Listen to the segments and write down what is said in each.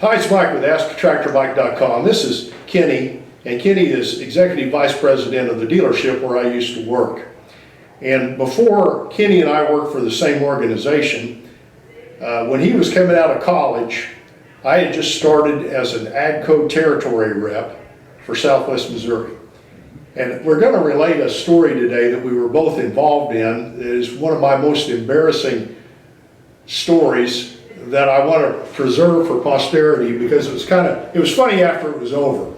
Hi, it's Mike with AskTractorBike.com. This is Kenny, and Kenny is Executive Vice President of the dealership where I used to work. And before Kenny and I worked for the same organization, when he was coming out of college, I had just started as an AGCO territory rep for Southwest Missouri. And we're going to relate a story today that we were both involved in. It is one of my most embarrassing stories that I want to preserve for posterity because it was funny after it was over.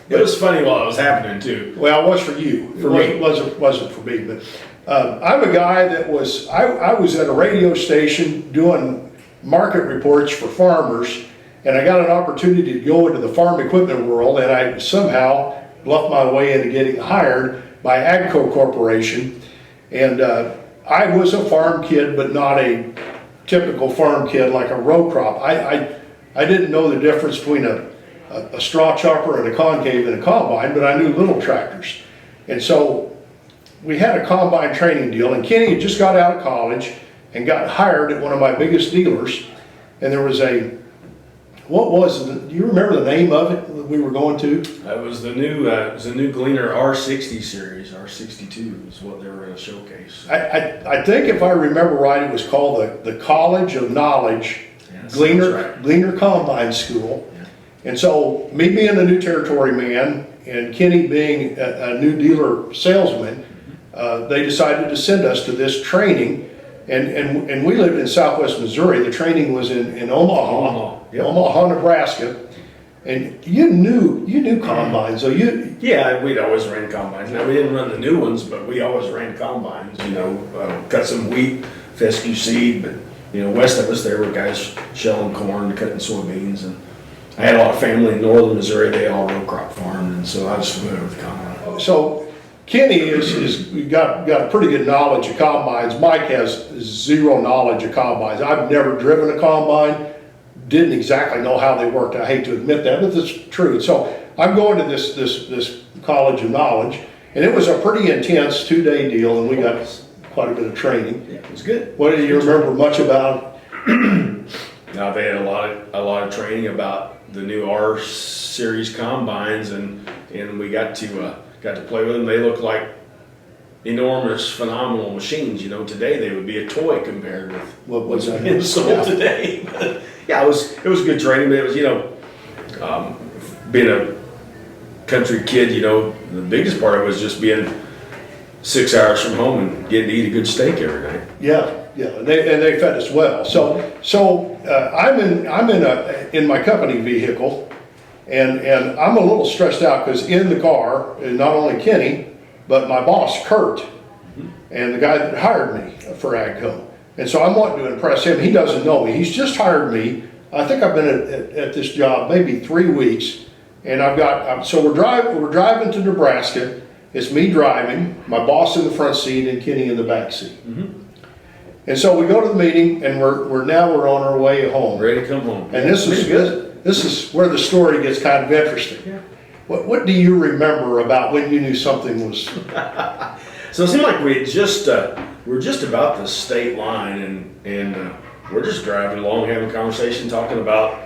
It was funny while it was happening too. Well, it was for you. It wasn't for me. But I'm a guy that I was at a radio station doing market reports for farmers, and I got an opportunity to go into the farm equipment world, and I somehow bluffed my way into getting hired by AGCO Corporation. And I was a farm kid, but not a typical farm kid like a row crop. I didn't know the difference between a straw chopper and a concave and a combine, but I knew little tractors. And so we had a combine training deal, and Kenny had just got out of college and got hired at one of my biggest dealers. And there was do you remember the name of it that we were going to? It was the new Gleaner R60 series. R62 is what they were going to showcase. I think if I remember right, it was called the College of Knowledge, Gleaner Combine School. Yeah. And so me being a new territory man and Kenny being a new dealer salesman, they decided to send us to this training. And we lived in Southwest Missouri. The training was in Omaha, yep. Omaha, Nebraska. And you knew combines, so yeah, we'd always ran combines. Now we didn't run the new ones, but we always ran combines. Cut some wheat, fescue seed, but west of us there were guys shelling corn, cutting soybeans, and I had a lot of family in northern Missouri. They all row crop farmed, and so I was familiar with the combine. So Kenny is got a pretty good knowledge of combines. Mike has zero knowledge of combines. I've never driven a combine. Didn't exactly know how they worked. I hate to admit that, but that's true. So I'm going to this College of Knowledge, and it was a pretty intense 2-day deal, and we got quite a bit of training. Yeah, it was good. What do you remember much about? Now they had a lot of training about the new R series combines, and we got to play with them. They look like enormous, phenomenal machines. Today they would be a toy compared with what's being sold today. But yeah, it was good training. But it was being a country kid. The biggest part of it was just being 6 hours from home and getting to eat a good steak every night. Yeah, and they fed us well. So I'm in my company vehicle, and I'm a little stressed out because in the car is not only Kenny, but my boss Curt, and the guy that hired me for AGCO. And so I'm wanting to impress him. He doesn't know me. He's just hired me. I think I've been at this job maybe 3 weeks, and so we're driving to Nebraska. It's me driving, my boss in the front seat, and Kenny in the back seat. And so we go to the meeting, and we're on our way home. Ready to come home. And this is where the story gets kind of interesting. Yeah. What do you remember about when you knew something was? So it seemed like we were just about the state line, and we're just driving along, having a conversation, talking about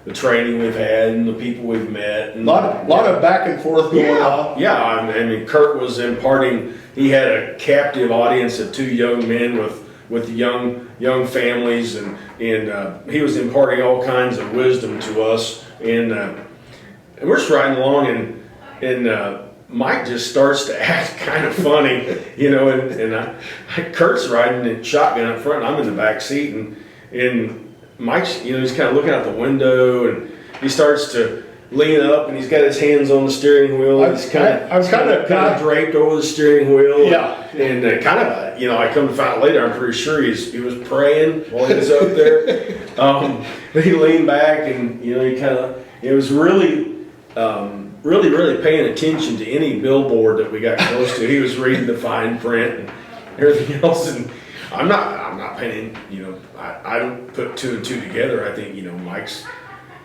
the training we've had and the people we've met. And, lot of back and forth going on. Yeah, I mean, Curt was imparting. He had a captive audience of 2 young men with young families, and he was imparting all kinds of wisdom to us. And we're just riding along, and Mike just starts to act kind of funny, and Kurt's riding in shotgun up front, and I'm in the back seat, and Mike's, he's kind of looking out the window, and he starts to lean up, and he's got his hands on the steering wheel. He's kind of draped over the steering wheel. Yeah. And I come to find out later, I'm pretty sure he was praying while he was up there. He leaned back, and it was really paying attention to any billboard that we got close to. He was reading the fine print and everything else, and I'm not paying. I don't put 2 and 2 together. I think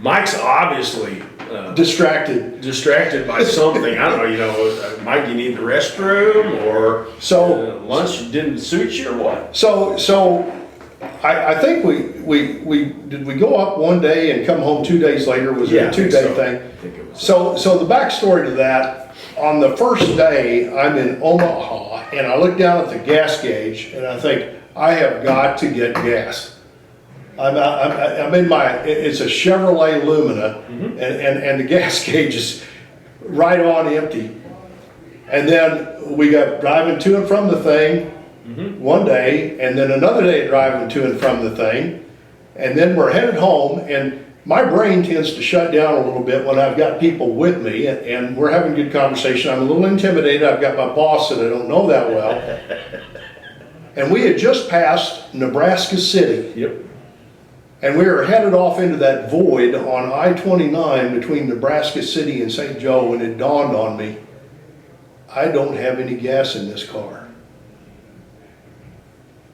Mike's obviously distracted by something. I don't know. Mike, you need the restroom, or lunch didn't suit you, or what? So I think did we go up one day and come home 2 days later? Was it a 2-day thing? I think it was. So the backstory to that, on the first day, I'm in Omaha, and I look down at the gas gauge, and I think, I have got to get gas. I'm in it's a Chevrolet Lumina, and the gas gauge is right on empty. And then we got driving to and from the thing one day, and then another day driving to and from the thing, and then we're headed home, and my brain tends to shut down a little bit when I've got people with me, and we're having good conversation. I'm a little intimidated. I've got my boss that I don't know that well. And we had just passed Nebraska City. Yep. And we were headed off into that void on I-29 between Nebraska City and St. Joe, and it dawned on me, I don't have any gas in this car.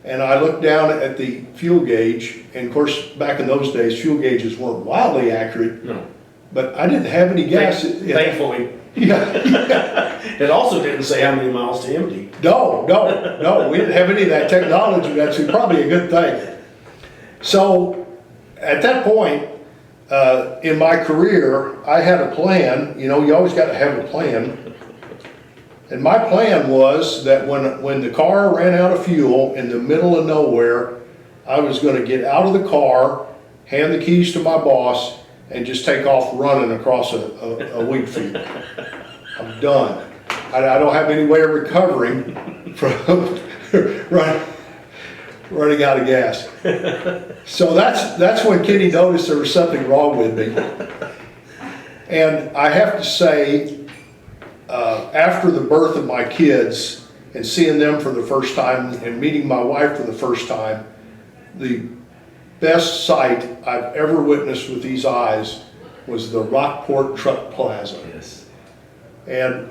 And I looked down at the fuel gauge, and of course, back in those days, fuel gauges weren't wildly accurate. No. But I didn't have any gas. Thankfully. Yeah. It also didn't say how many miles to empty. No, we didn't have any of that technology. That's probably a good thing. So at that point in my career, I had a plan. You know, you always got to have a plan. And my plan was that when the car ran out of fuel in the middle of nowhere, I was going to get out of the car, hand the keys to my boss, and just take off running across a wheat field. I'm done. I don't have any way of recovering from running out of gas. So that's when Kenny noticed there was something wrong with me. And I have to say, after the birth of my kids and seeing them for the first time and meeting my wife for the first time, the best sight I've ever witnessed with these eyes was the Rockport Truck Plaza. Yes. And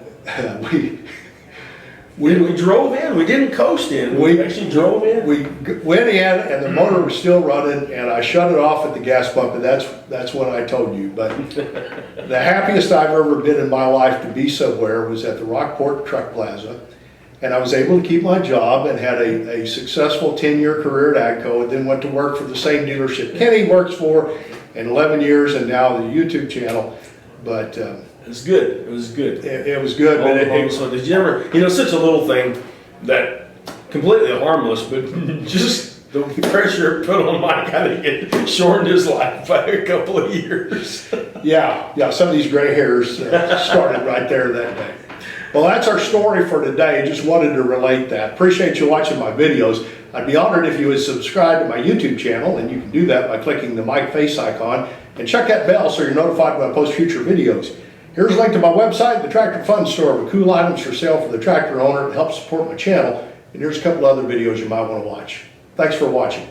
we drove in. We didn't coast in. We actually drove in. We went in, and the motor was still running, and I shut it off at the gas pump, and that's when I told you. But the happiest I've ever been in my life to be somewhere was at the Rockport Truck Plaza, and I was able to keep my job and had a successful 10-year career at AGCO, and then went to work for the same dealership Kenny works for in 11 years, and now the YouTube channel. But it was good. It was good. It was good. But so did you ever, you know, such a little thing that completely harmless, but just the pressure put on Mike kind of shortened his life by a couple of years. Yeah, some of these gray hairs started right there that day. Well, that's our story for today. Just wanted to relate that. Appreciate you watching my videos. I'd be honored if you would subscribe to my YouTube channel, and you can do that by clicking the Mike face icon, and check that bell so you're notified when I post future videos. Here's a link to my website, the Tractor Fun Store, with cool items for sale for the tractor owner to help support my channel. And here's a couple other videos you might want to watch. Thanks for watching.